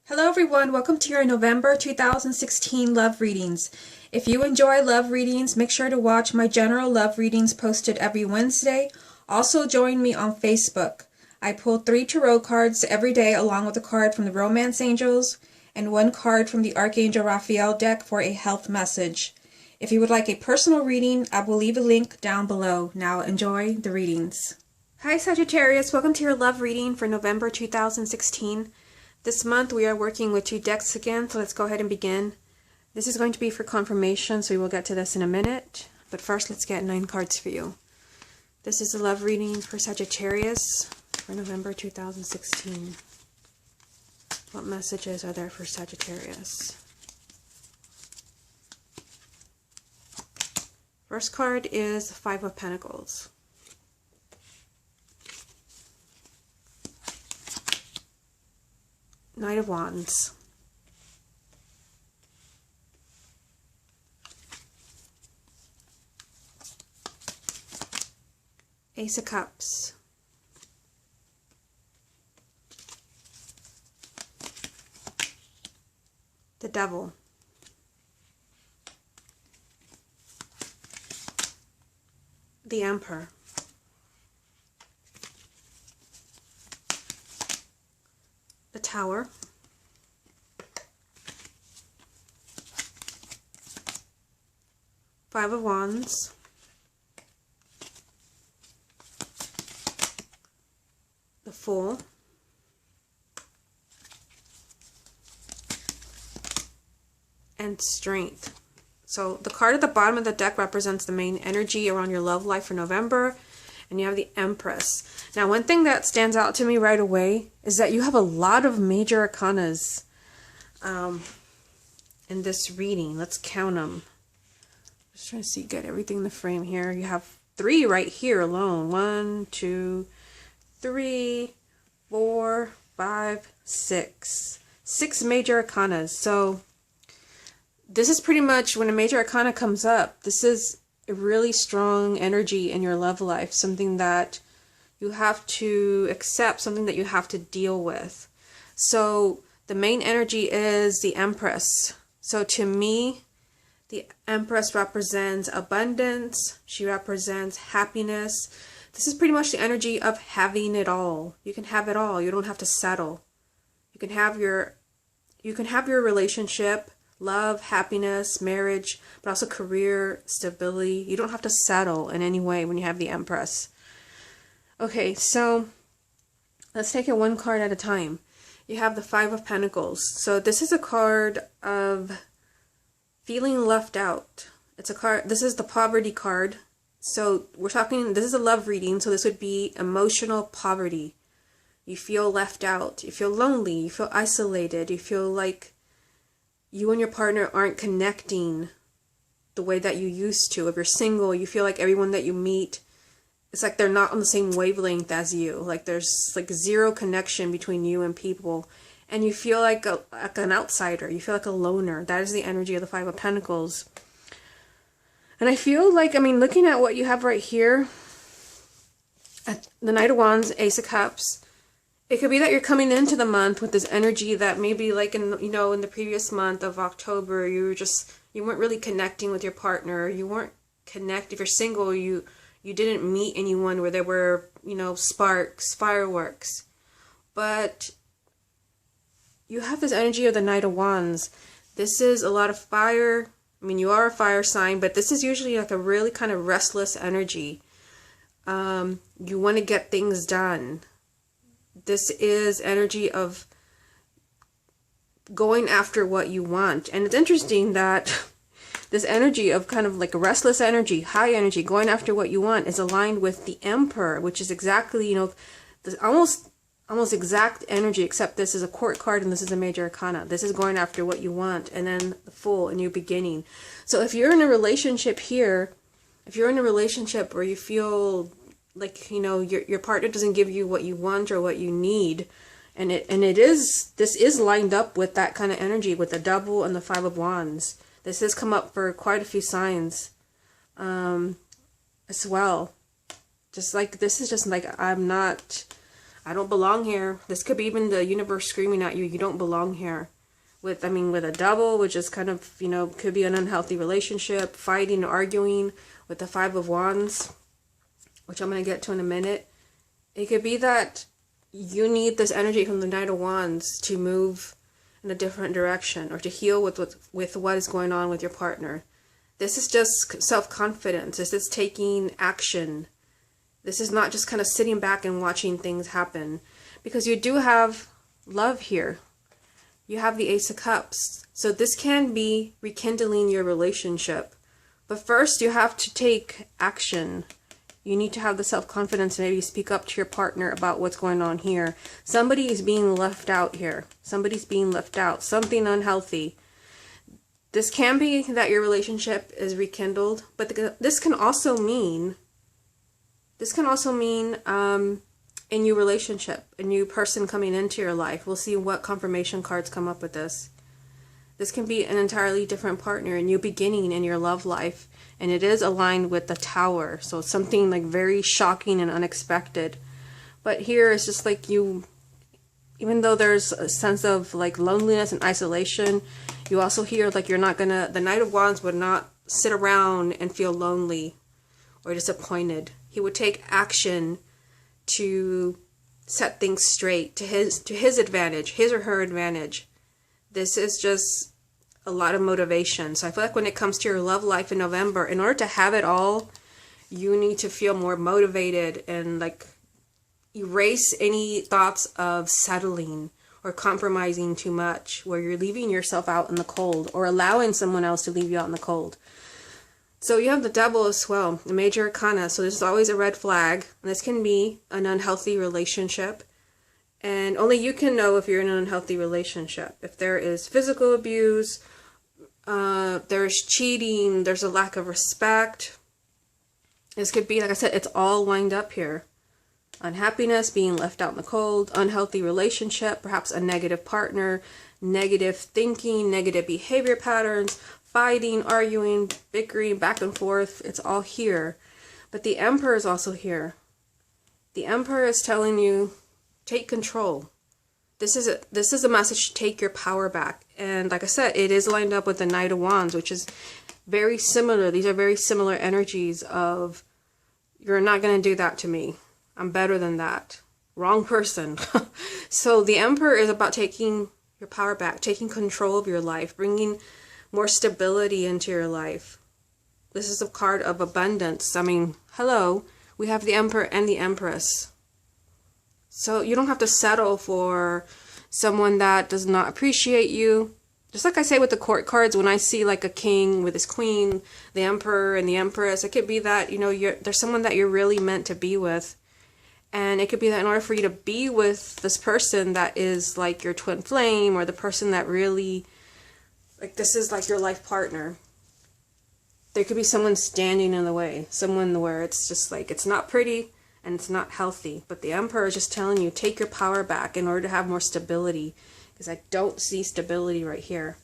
Hello everyone, welcome to your November 2016 love readings. If you enjoy love readings, make sure to watch my general love readings posted every Wednesday. Also join me on Facebook. I pull 3 tarot cards every day along with a card from the Romance Angels and 1 card from the Archangel Raphael deck for a health message. If you would like a personal reading, I will leave a link down below. Now enjoy the readings. Hi Sagittarius, welcome to your love reading for November 2016. This month we are working with 2 decks again, so let's go ahead and begin. This is going to be for confirmation, so we will get to this in a minute. But first, let's get 9 cards for you. This is a love reading for Sagittarius for November 2016. What messages are there for Sagittarius? First card is 5 of Pentacles. Knight of Wands. Ace of Cups. The Devil. The Emperor. The Tower. Five of Wands. The Fool. And Strength. So the card at the bottom of the deck represents the main energy around your love life for November. And you have the Empress. Now, one thing that stands out to me right away is that you have a lot of major arcanas in this reading. Let's count them. Just trying to see, get everything in the frame here. You have 3 right here alone. 1, 2, 3, 4, 5, 6. 6 major arcanas. So this is pretty much when a major arcana comes up, this is a really strong energy in your love life, something that you have to accept, something that you have to deal with. So the main energy is the Empress. So to me, the Empress represents abundance. She represents happiness. This is pretty much the energy of having it all. You can have it all. You don't have to settle. You can have your relationship, love, happiness, marriage, but also career, stability. You don't have to settle in any way when you have the Empress. Okay, so let's take it 1 card at a time. You have the 5 of Pentacles. So this is a card of feeling left out. It's a card, this is the poverty card. So we're talking, this is a love reading, so this would be emotional poverty. You feel left out, you feel lonely, you feel isolated, you feel like you and your partner aren't connecting the way that you used to. If you're single, you feel like everyone that you meet, it's like they're not on the same wavelength as you. Like there's like 0 connection between you and people. And you feel like an outsider. You feel like a loner. That is the energy of the 5 of Pentacles. And I feel like, I mean, looking at what you have right here, the Knight of Wands, Ace of Cups, it could be that you're coming into the month with this energy that maybe like in the previous month of October, you weren't really connecting with your partner. You weren't connect. If you're single, you didn't meet anyone where there were, sparks, fireworks. But you have this energy of the Knight of Wands. This is a lot of fire. I mean, you are a fire sign, but this is usually like a really kind of restless energy. You want to get things done. This is energy of going after what you want. And it's interesting that this energy of kind of like a restless energy, high energy, going after what you want is aligned with the Emperor, which is exactly, this almost exact energy, except this is a court card and this is a major arcana. This is going after what you want, and then the Fool, a new beginning. So if you're in a relationship here, if you're in a relationship where you feel like, your partner doesn't give you what you want or what you need, this is lined up with that kind of energy, with the Devil and the 5 of Wands. This has come up for quite a few signs as well. Just like, this is just like, I don't belong here. This could be even the universe screaming at you, you don't belong here. With a double, which is kind of, could be an unhealthy relationship, fighting, arguing, with the Five of Wands, which I'm going to get to in a minute. It could be that you need this energy from the Knight of Wands to move in a different direction, or to heal with what is going on with your partner. This is just self-confidence. This is taking action. This is not just kind of sitting back and watching things happen, because you do have love here. You have the Ace of Cups. So this can be rekindling your relationship. But first you have to take action. You need to have the self-confidence to maybe speak up to your partner about what's going on here. Somebody is being left out here. Somebody's being left out. Something unhealthy. This can be that your relationship is rekindled, but this can also mean a new relationship, a new person coming into your life. We'll see what confirmation cards come up with this. This can be an entirely different partner, a new beginning in your love life. And it is aligned with the Tower. So it's something like very shocking and unexpected. But here it's just like even though there's a sense of like loneliness and isolation, you also hear like the Knight of Wands would not sit around and feel lonely or disappointed. He would take action to set things straight to his advantage, his or her advantage. This is just a lot of motivation. So I feel like when it comes to your love life in November, in order to have it all, you need to feel more motivated and like erase any thoughts of settling or compromising too much, where you're leaving yourself out in the cold or allowing someone else to leave you out in the cold. So you have the Devil as well, the Major Arcana. So this is always a red flag. This can be an unhealthy relationship. And only you can know if you're in an unhealthy relationship. If there is physical abuse, there's cheating, there's a lack of respect. This could be, like I said, it's all lined up here. Unhappiness, being left out in the cold, unhealthy relationship, perhaps a negative partner, negative thinking, negative behavior patterns, fighting, arguing, bickering, back and forth. It's all here. But the Emperor is also here. The Emperor is telling you, take control. This is a message to take your power back. And like I said, it is lined up with the Knight of Wands, which is very similar. These are very similar energies of, you're not going to do that to me. I'm better than that. Wrong person. So the Emperor is about taking your power back, taking control of your life, bringing more stability into your life. This is a card of abundance. I mean, hello, we have the Emperor and the Empress. So you don't have to settle for someone that does not appreciate you. Just like I say with the court cards, when I see like a king with his queen, the Emperor and the Empress, it could be that, there's someone that you're really meant to be with. And it could be that in order for you to be with this person that is like your twin flame, or the person that really, like, this is like your life partner, there could be someone standing in the way. Someone where it's just like, it's not pretty and it's not healthy. But the Emperor is just telling you, take your power back in order to have more stability. Because I don't see stability right here.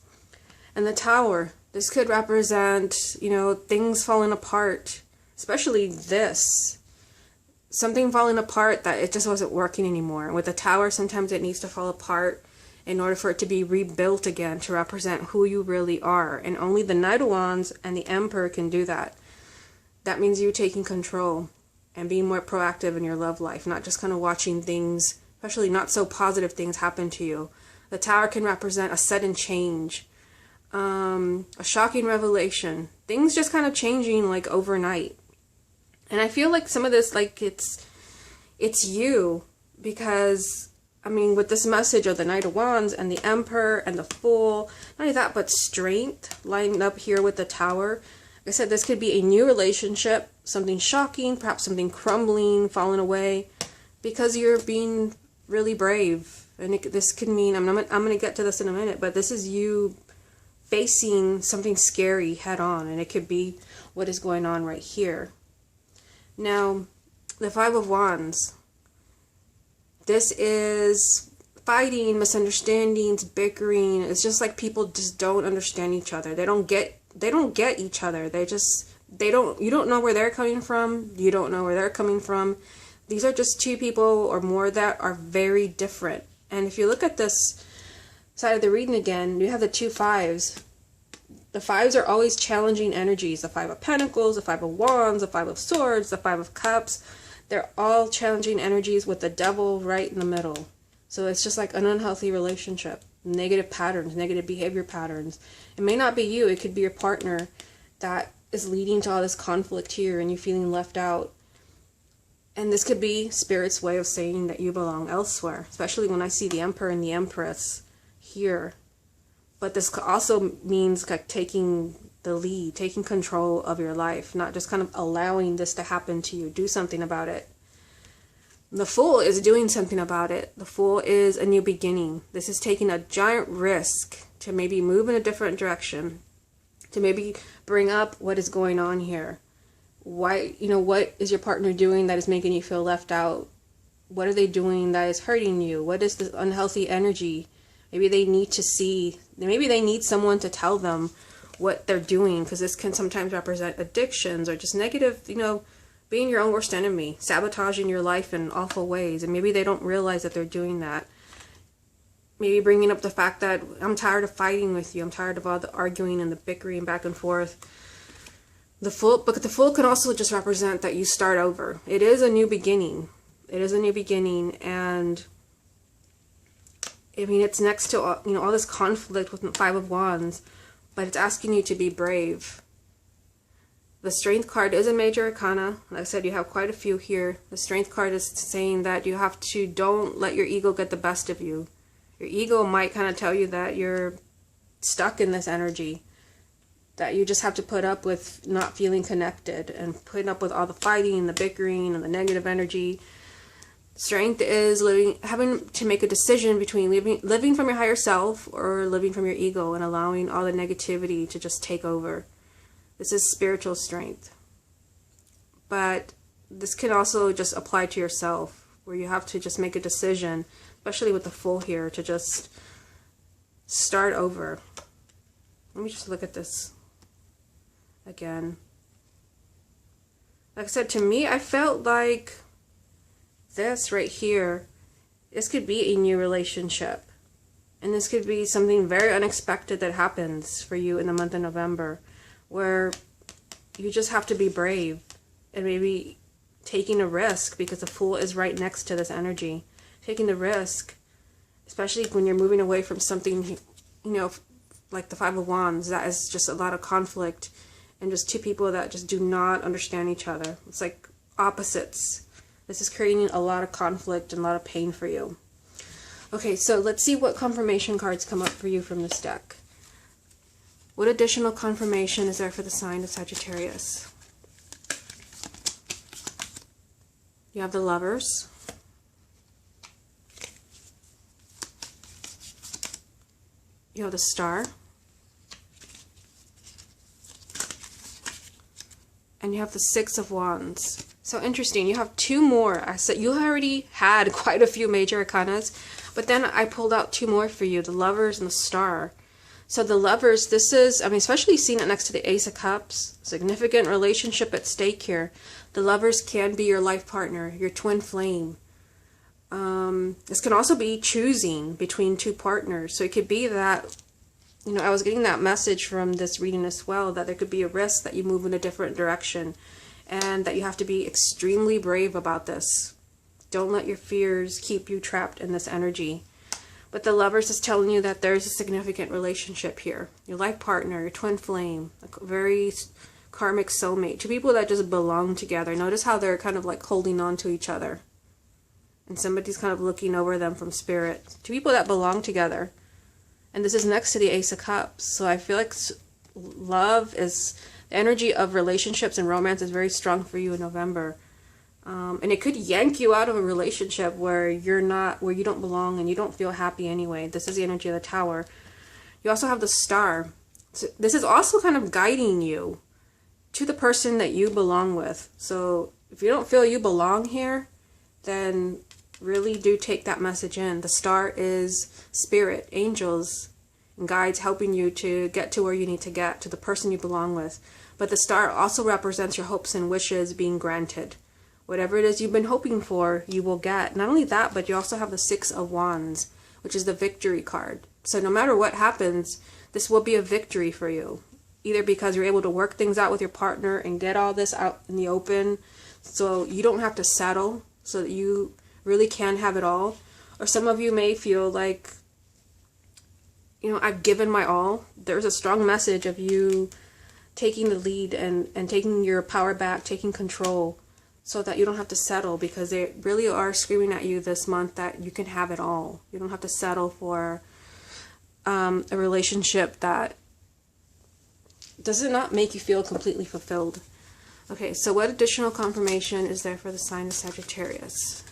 And the Tower, this could represent, things falling apart. Especially this. Something falling apart that it just wasn't working anymore. With the Tower, sometimes it needs to fall apart in order for it to be rebuilt again, to represent who you really are. And only the Knight of Wands and the Emperor can do that. That means you taking control and being more proactive in your love life, not just kind of watching things, especially not so positive things, happen to you. The Tower can represent a sudden change, a shocking revelation, things just kind of changing like overnight. And I feel like some of this, like, it's you, because, I mean, with this message of the Knight of Wands and the Emperor and the Fool, not only that, but strength lined up here with the Tower. Like I said, this could be a new relationship, something shocking, perhaps something crumbling, falling away, because you're being really brave. And this could mean, I'm going to get to this in a minute, but this is you facing something scary head on, and it could be what is going on right here. Now, the Five of Wands, this is fighting, misunderstandings, bickering. It's just like people just don't understand each other. They don't get each other. You don't know where they're coming from. You don't know where they're coming from. These are just two people or more that are very different. And if you look at this side of the reading again, you have the two fives. The fives are always challenging energies. The Five of Pentacles, the Five of Wands, the Five of Swords, the Five of Cups. They're all challenging energies with the devil right in the middle. So it's just like an unhealthy relationship. Negative patterns, negative behavior patterns. It may not be you. It could be your partner that is leading to all this conflict here and you feeling left out. And this could be Spirit's way of saying that you belong elsewhere, especially when I see the Emperor and the Empress here. But this also means like taking the lead, taking control of your life, not just kind of allowing this to happen to you. Do something about it. The Fool is doing something about it. The Fool is a new beginning. This is taking a giant risk to maybe move in a different direction, to maybe bring up what is going on here. Why, what is your partner doing that is making you feel left out? What are they doing that is hurting you? What is this unhealthy energy? Maybe they need to see, maybe they need someone to tell them what they're doing, because this can sometimes represent addictions or just negative, being your own worst enemy, sabotaging your life in awful ways. And maybe they don't realize that they're doing that. Maybe bringing up the fact that I'm tired of fighting with you. I'm tired of all the arguing and the bickering back and forth. But the Fool can also just represent that you start over. It is a new beginning. It is a new beginning, and I mean, it's next to all this conflict with the Five of Wands, but it's asking you to be brave. The Strength card is a major arcana. Like I said, you have quite a few here. The Strength card is saying that you have to, don't let your ego get the best of you. Your ego might kind of tell you that you're stuck in this energy, that you just have to put up with not feeling connected and putting up with all the fighting and the bickering and the negative energy. Strength is having to make a decision between living from your higher self or living from your ego and allowing all the negativity to just take over. This is spiritual strength. But this can also just apply to yourself, where you have to just make a decision, especially with the Fool here, to just start over. Let me just look at this again. Like I said, to me, I felt like this right here, this could be a new relationship. And this could be something very unexpected that happens for you in the month of November, where you just have to be brave and maybe taking a risk, because the Fool is right next to this energy. Taking the risk, especially when you're moving away from something, like the Five of Wands, that is just a lot of conflict and just two people that just do not understand each other. It's like opposites. This is creating a lot of conflict and a lot of pain for you. Okay, so let's see what confirmation cards come up for you from this deck. What additional confirmation is there for the sign of Sagittarius? You have the Lovers. You have the Star. And you have the Six of Wands. So interesting. You have two more. I said you already had quite a few major arcanas, but then I pulled out two more for you, the Lovers and the Star. So the Lovers, this is, especially seeing it next to the Ace of Cups, significant relationship at stake here. The Lovers can be your life partner, your twin flame. This can also be choosing between two partners. So it could be that, I was getting that message from this reading as well, that there could be a risk that you move in a different direction and that you have to be extremely brave about this. Don't let your fears keep you trapped in this energy. But the Lovers is telling you that there's a significant relationship here. Your life partner, your twin flame, a very karmic soulmate. Two people that just belong together. Notice how they're kind of like holding on to each other. And somebody's kind of looking over them from spirit. Two people that belong together. And this is next to the Ace of Cups. So I feel like love is, the energy of relationships and romance is very strong for you in November. And it could yank you out of a relationship where you don't belong and you don't feel happy anyway. This is the energy of the Tower. You also have the Star. So this is also kind of guiding you to the person that you belong with. So if you don't feel you belong here, then really do take that message in. The Star is spirit, angels, and guides helping you to get to where you need to get, to the person you belong with. But the Star also represents your hopes and wishes being granted. Whatever it is you've been hoping for, you will get. Not only that, but you also have the Six of Wands, which is the victory card. So no matter what happens, this will be a victory for you. Either because you're able to work things out with your partner and get all this out in the open, so you don't have to settle, so that you really can have it all. Or some of you may feel like, you know, I've given my all. There's a strong message of you taking the lead and taking your power back, taking control, so that you don't have to settle, because they really are screaming at you this month that you can have it all. You don't have to settle for a relationship that does not make you feel completely fulfilled. Okay, so what additional confirmation is there for the sign of Sagittarius?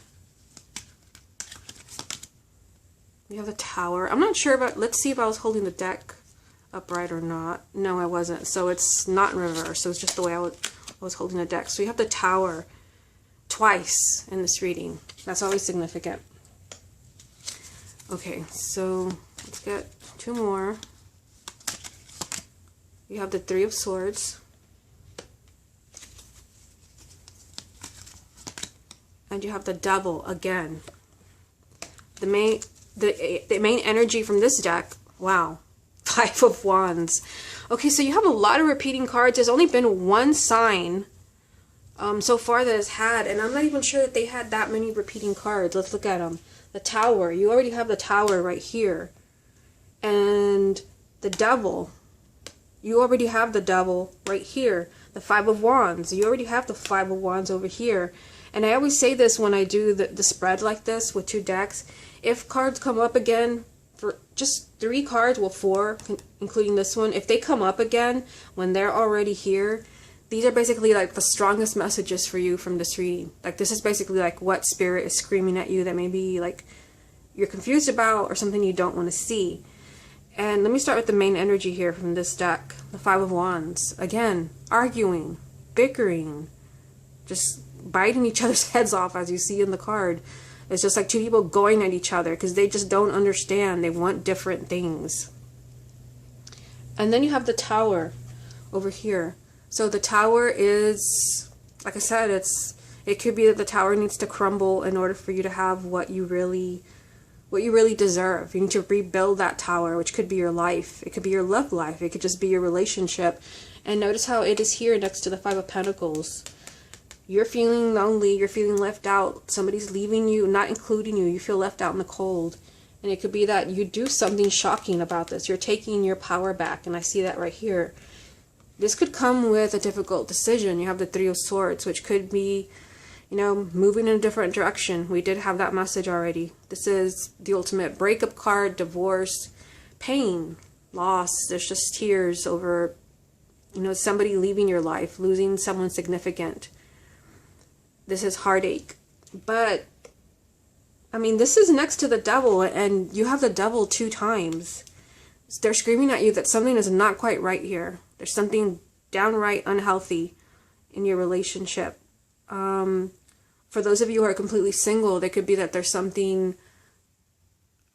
We have the Tower. I'm not sure about, let's see if I was holding the deck upright or not. No, I wasn't. So it's not in reverse. So it's just the way I was holding the deck. So you have the Tower twice in this reading. That's always significant. Okay, so let's get two more. You have the Three of Swords. And you have the Devil again. The main energy from this deck, wow, Five of Wands. Okay, so you have a lot of repeating cards. There's only been one sign so far that has had, and I'm not even sure that they had that many repeating cards. Let's look at them. The Tower. You already have the Tower right here. And the Devil. You already have the Devil right here. The Five of Wands. You already have the Five of Wands over here. And I always say this when I do the spread like this with two decks. If cards come up again, for just 3 cards, well 4, including this one, if they come up again when they're already here, these are basically like the strongest messages for you from this reading. Like this is basically like what Spirit is screaming at you that maybe like you're confused about or something you don't want to see. And let me start with the main energy here from this deck. The Five of Wands. Again, arguing, bickering, just biting each other's heads off, as you see in the card. It's just like two people going at each other because they just don't understand. They want different things. And then you have the Tower over here. So the Tower is, like I said, it could be that the Tower needs to crumble in order for you to have what you really deserve. You need to rebuild that Tower, which could be your life. It could be your love life. It could just be your relationship. And notice how it is here next to the Five of Pentacles. You're feeling lonely, you're feeling left out, somebody's leaving you, not including you, you feel left out in the cold. And it could be that you do something shocking about this. You're taking your power back, and I see that right here. This could come with a difficult decision. You have the Three of Swords, which could be, you know, moving in a different direction. We did have that message already. This is the ultimate breakup card, divorce, pain, loss. There's just tears over, you know, somebody leaving your life, losing someone significant. This is heartache. But, I mean, this is next to the Devil, and you have the Devil 2 times. They're screaming at you that something is not quite right here. There's something downright unhealthy in your relationship. For those of you who are completely single, it could be that there's something,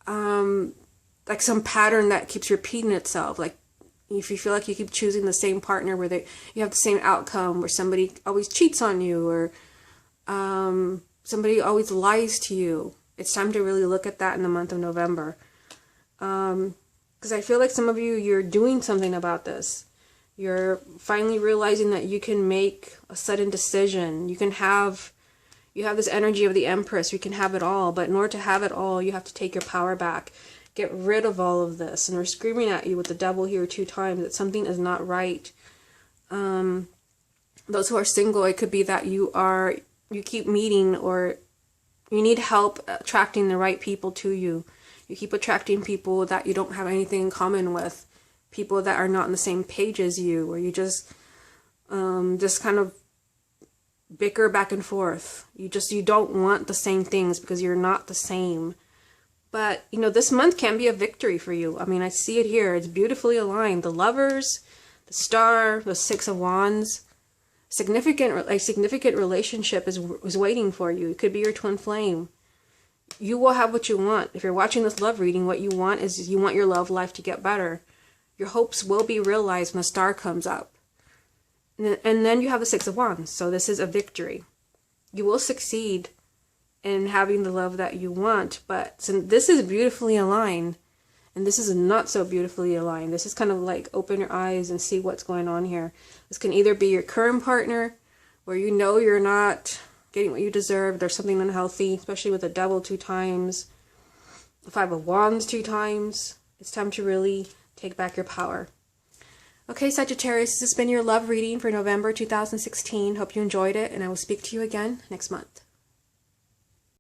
like some pattern that keeps repeating itself. Like, if you feel like you keep choosing the same partner where you have the same outcome, where somebody always cheats on you, or somebody always lies to you. It's time to really look at that in the month of November. Because I feel like some of you, you're doing something about this. You're finally realizing that you can make a sudden decision. You have this energy of the Empress. You can have it all. But in order to have it all, you have to take your power back. Get rid of all of this. And we're screaming at you with the Devil here 2 times that something is not right. Those who are single, it could be that you keep meeting, or you need help attracting the right people to you. You keep attracting people that you don't have anything in common with. People that are not on the same page as you, or you just kind of bicker back and forth. You don't want the same things because you're not the same. But, you know, this month can be a victory for you. I mean, I see it here. It's beautifully aligned. The Lovers, the Star, the Six of Wands. A significant relationship is waiting for you. It could be your twin flame. You will have what you want. If you're watching this love reading, what you want is you want your love life to get better. Your hopes will be realized when the Star comes up. And then you have the Six of Wands. So this is a victory. You will succeed in having the love that you want, but so this is beautifully aligned, and this is not so beautifully aligned. This is kind of like open your eyes and see what's going on here. This can either be your current partner, where you know you're not getting what you deserve. There's something unhealthy, especially with the Devil 2 times, the 5 of Wands 2 times. It's time to really take back your power. Okay, Sagittarius, this has been your love reading for November 2016. Hope you enjoyed it, and I will speak to you again next month.